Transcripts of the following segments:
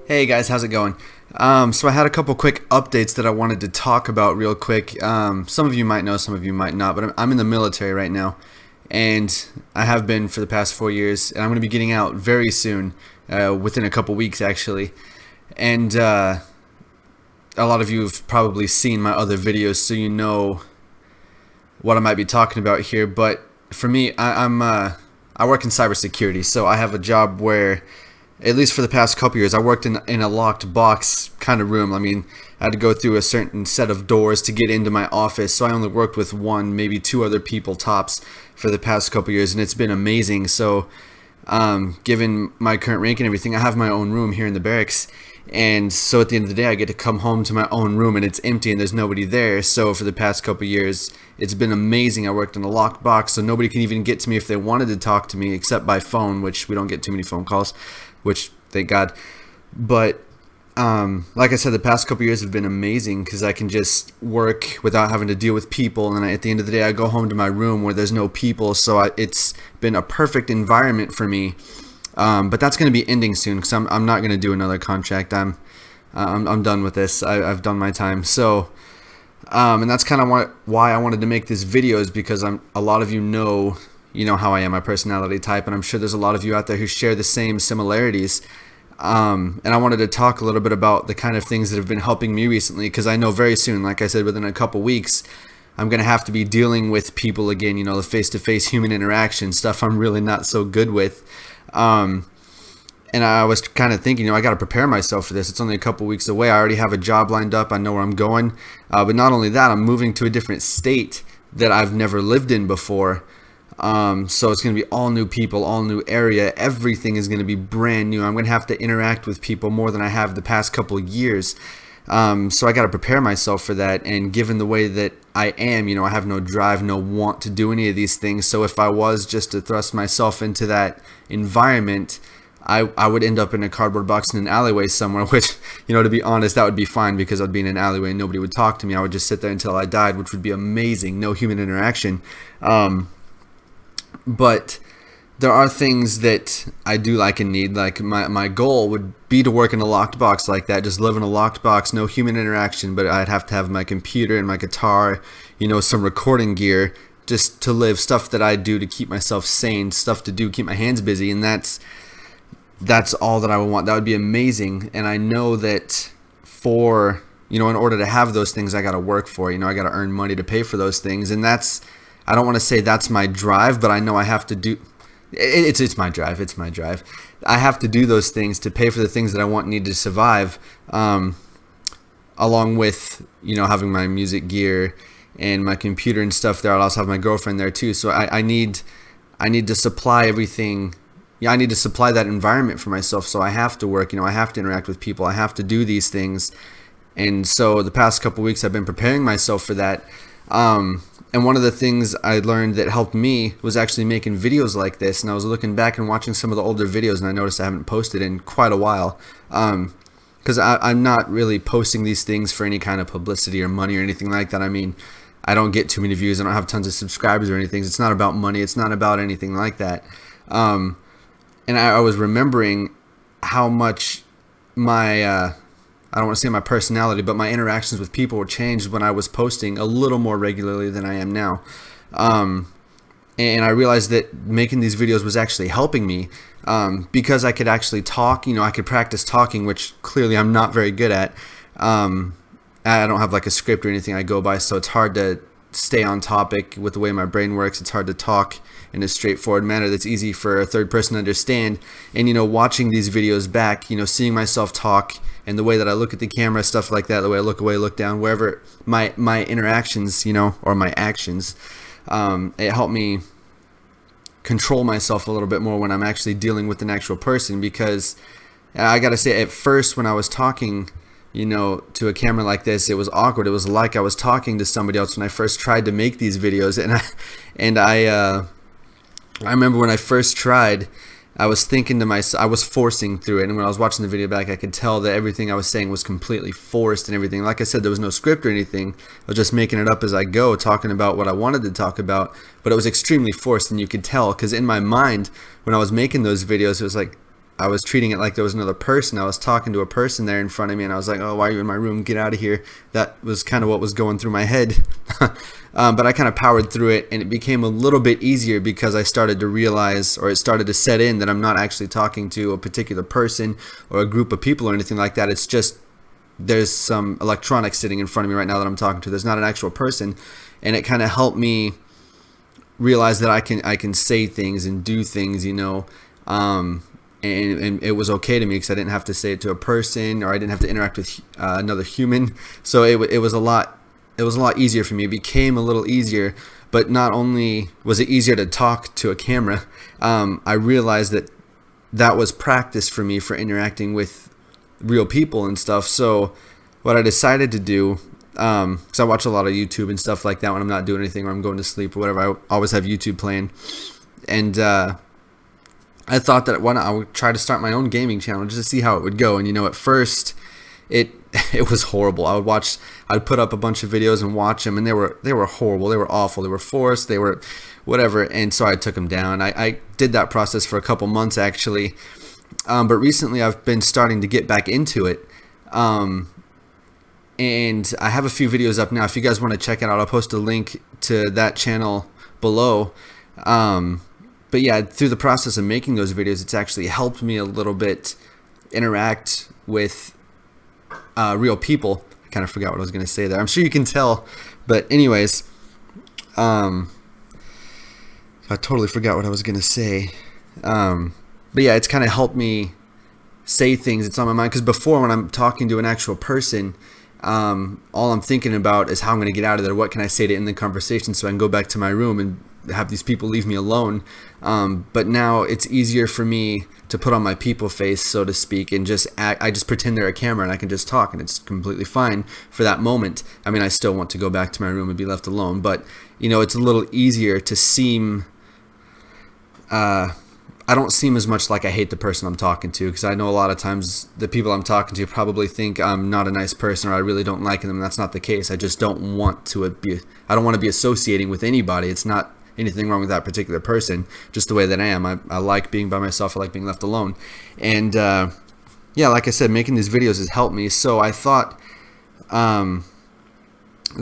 Hey guys, how's it going? So I had a couple quick updates that I wanted to talk about real quick. Some of you might know, some of you might not, but I'm in the military right now, and I have been for the past 4 years, and I'm going to be getting out very soon, within a couple weeks actually. And a lot of you have probably seen my other videos, so you know what I might be talking about here. But for me, I work in cybersecurity, so I have a job where, at least for the past couple years, I worked in a locked box kind of room. I mean, I had to go through a certain set of doors to get into my office, so I only worked with one, maybe two other people tops for the past couple years, and it's been amazing. So, given my current rank and everything, I have my own room here in the barracks, and so at the end of the day, I get to come home to my own room, and it's empty, and there's nobody there. So for the past couple years, it's been amazing. I worked in a locked box, so nobody can even get to me if they wanted to talk to me, except by phone, which we don't get too many phone calls, which thank God. But like I said, the past couple years have been amazing because I can just work without having to deal with people, and at the end of the day, I go home to my room where there's no people. So it's been a perfect environment for me. But that's going to be ending soon because I'm not going to do another contract. I'm done with this. I've done my time. So and that's kind of why I wanted to make this video, is because a lot of you know how I am, my personality type, and I'm sure there's a lot of you out there who share the same similarities. And I wanted to talk a little bit about the kind of things that have been helping me recently, because I know very soon, like I said, within a couple weeks, I'm going to have to be dealing with people again, the face-to-face human interaction stuff I'm really not so good with. And I was kind of thinking, I got to prepare myself for this. It's only a couple weeks away. I already have a job lined up. I know where I'm going. But not only that, I'm moving to a different state that I've never lived in before. So it's going to be all new people, all new area. Everything is going to be brand new. I'm going to have to interact with people more than I have the past couple of years. So I got to prepare myself for that. And given the way that I am, I have no drive, no want to do any of these things. So if I was just to thrust myself into that environment, I would end up in a cardboard box in an alleyway somewhere, which, to be honest, that would be fine because I'd be in an alleyway and nobody would talk to me. I would just sit there until I died, which would be amazing. No human interaction. But there are things that I do like and need. Like my goal would be to work in a locked box like that, just live in a locked box, no human interaction, but I'd have to have my computer and my guitar, some recording gear just to live, stuff that I do to keep myself sane, stuff to do, keep my hands busy, and that's all that I would want. That would be amazing. And I know that for, in order to have those things, I got to work for it. I got to earn money to pay for those things. And I don't want to say that's my drive, but I know I have to do, it's my drive. It's my drive. I have to do those things to pay for the things that I want and need to survive, along with, having my music gear and my computer and stuff there. I'll also have my girlfriend there too. So I need to supply everything. Yeah, I need to supply that environment for myself, so I have to work, I have to interact with people, I have to do these things. And so the past couple weeks I've been preparing myself for that. And one of the things I learned that helped me was actually making videos like this. And I was looking back and watching some of the older videos, and I noticed I haven't posted in quite a while. Because I'm not really posting these things for any kind of publicity or money or anything like that. I mean, I don't get too many views, I don't have tons of subscribers or anything. It's not about money, it's not about anything like that. And I was remembering how much my, I don't want to say my personality, but my interactions with people were changed when I was posting a little more regularly than I am now. And I realized that making these videos was actually helping me, because I could actually talk, I could practice talking, which clearly I'm not very good at. I don't have like a script or anything I go by, so it's hard to stay on topic with the way my brain works. It's hard to talk in a straightforward manner that's easy for a third person to understand. And watching these videos back, seeing myself talk and the way that I look at the camera, stuff like that, the way I look away, look down, wherever my interactions, or my actions, it helped me control myself a little bit more when I'm actually dealing with an actual person. Because I gotta say, at first when I was talking to a camera like this, it was awkward. It was like I was talking to somebody else when I first tried to make these videos. And I remember when I first tried, I was thinking to myself, I was forcing through it. And when I was watching the video back, I could tell that everything I was saying was completely forced and everything. Like I said, there was no script or anything. I was just making it up as I go, talking about what I wanted to talk about. But it was extremely forced, and you could tell, because in my mind, when I was making those videos, it was like, I was treating it like there was another person. I was talking to a person there in front of me, and I was like, oh, why are you in my room? Get out of here. That was kind of what was going through my head. But I kind of powered through it, and it became a little bit easier because I started to realize, or it started to set in, that I'm not actually talking to a particular person or a group of people or anything like that. It's just there's some electronics sitting in front of me right now that I'm talking to. There's not an actual person, and it kind of helped me realize that I can say things and do things, and it was okay to me because I didn't have to say it to a person, or I didn't have to interact with another human. So it was a lot easier for me. It became a little easier, but not only was it easier to talk to a camera, I realized that was practice for me for interacting with real people and stuff. So what I decided to do, because I watch a lot of YouTube and stuff like that when I'm not doing anything or I'm going to sleep or whatever, I always have YouTube playing, and I thought that I would try to start my own gaming channel just to see how it would go. And at first it was horrible. I'd put up a bunch of videos and watch them, and they were horrible. They were awful. They were forced. They were whatever. And so I took them down. I did that process for a couple months actually, but recently I've been starting to get back into it. And I have a few videos up now. If you guys want to check it out, I'll post a link to that channel below. But yeah, through the process of making those videos, it's actually helped me a little bit interact with real people. I kind of forgot what I was going to say there. I'm sure you can tell. But anyways, I totally forgot what I was going to say. But yeah, it's kind of helped me say things that's on my mind. Because before, when I'm talking to an actual person, all I'm thinking about is how I'm going to get out of there. What can I say to end the conversation so I can go back to my room and have these people leave me alone. But now it's easier for me to put on my people face, so to speak, and just act. I just pretend they're a camera and I can just talk, and it's completely fine for that moment. I mean, I still want to go back to my room and be left alone, but it's a little easier to seem I don't seem as much like I hate the person I'm talking to, because I know a lot of times the people I'm talking to probably think I'm not a nice person or I really don't like them, and that's not the case. I just don't want to I don't want to be associating with anybody. It's not anything wrong with that particular person, just the way that I am. I like being by myself. I like being left alone. And yeah, like I said, making these videos has helped me. So I thought that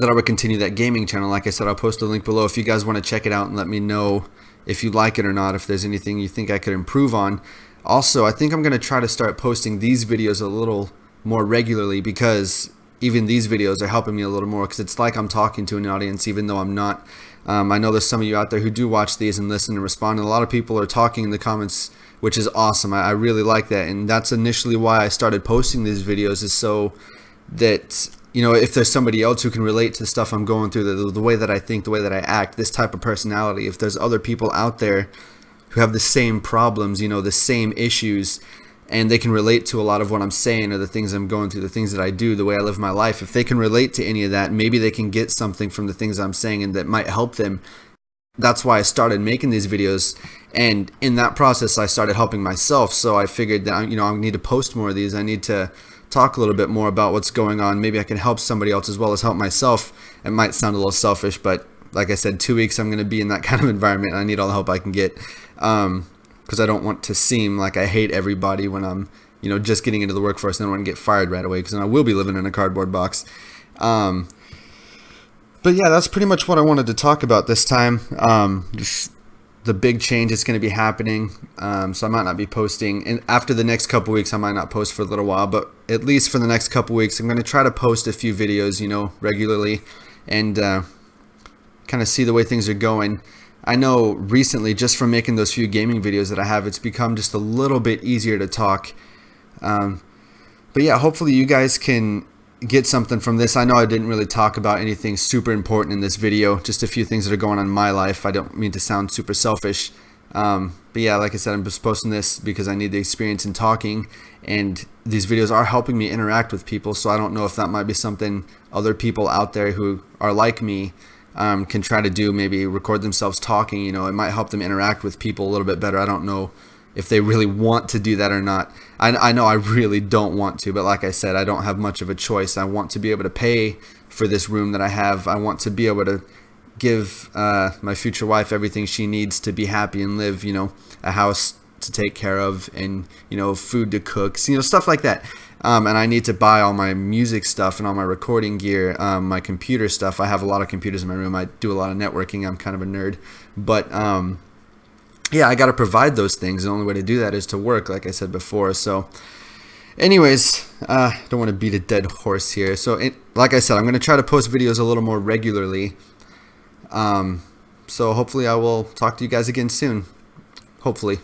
I would continue that gaming channel. Like I said, I'll post a link below if you guys want to check it out and let me know if you like it or not, if there's anything you think I could improve on. Also, I think I'm going to try to start posting these videos a little more regularly, because even these videos are helping me a little more, because it's like I'm talking to an audience even though I'm not. I know there's some of you out there who do watch these and listen and respond, and a lot of people are talking in the comments, which is awesome. I really like that, and that's initially why I started posting these videos, is so that, you know, if there's somebody else who can relate to the stuff I'm going through, the way that I think, the way that I act, this type of personality, if there's other people out there who have the same problems, you know, the same issues, and they can relate to a lot of what I'm saying or the things I'm going through, the things that I do, the way I live my life, if they can relate to any of that, maybe they can get something from the things I'm saying and that might help them. That's why I started making these videos, and in that process I started helping myself. So I figured that, you know, I need to post more of these. I need to talk a little bit more about what's going on. Maybe I can help somebody else as well as help myself. It might sound a little selfish, but like I said, 2 weeks I'm going to be in that kind of environment, and I need all the help I can get, because I don't want to seem like I hate everybody when I'm, you know, just getting into the workforce, and I don't want to get fired right away, because then I will be living in a cardboard box. But yeah, that's pretty much what I wanted to talk about this time. Just the big change that's going to be happening. So I might not be posting, and after the next couple weeks I might not post for a little while, but at least for the next couple weeks I'm going to try to post a few videos, you know, regularly, and kind of see the way things are going. I know recently, just from making those few gaming videos that I have, it's become just a little bit easier to talk. But yeah, hopefully you guys can get something from this. I know I didn't really talk about anything super important in this video, just a few things that are going on in my life. I don't mean to sound super selfish. But yeah, like I said, I'm just posting this because I need the experience in talking, and these videos are helping me interact with people. So I don't know if that might be something other people out there who are like me can try to do. Maybe record themselves talking, you know, it might help them interact with people a little bit better. I don't know if they really want to do that or not. I know I really don't want to, but like I said, I don't have much of a choice. I want to be able to pay for this room that I have. I want to be able to give my future wife everything she needs to be happy and live, you know, a house to take care of, and food to cook, stuff like that. And I need to buy all my music stuff and all my recording gear, my computer stuff. I have a lot of computers in my room. I do a lot of networking. I'm kind of a nerd, but yeah, I got to provide those things. The only way to do that is to work, like I said before. So anyways, don't want to beat a dead horse here. So like I said, I'm going to try to post videos a little more regularly. So hopefully I will talk to you guys again soon. Hopefully.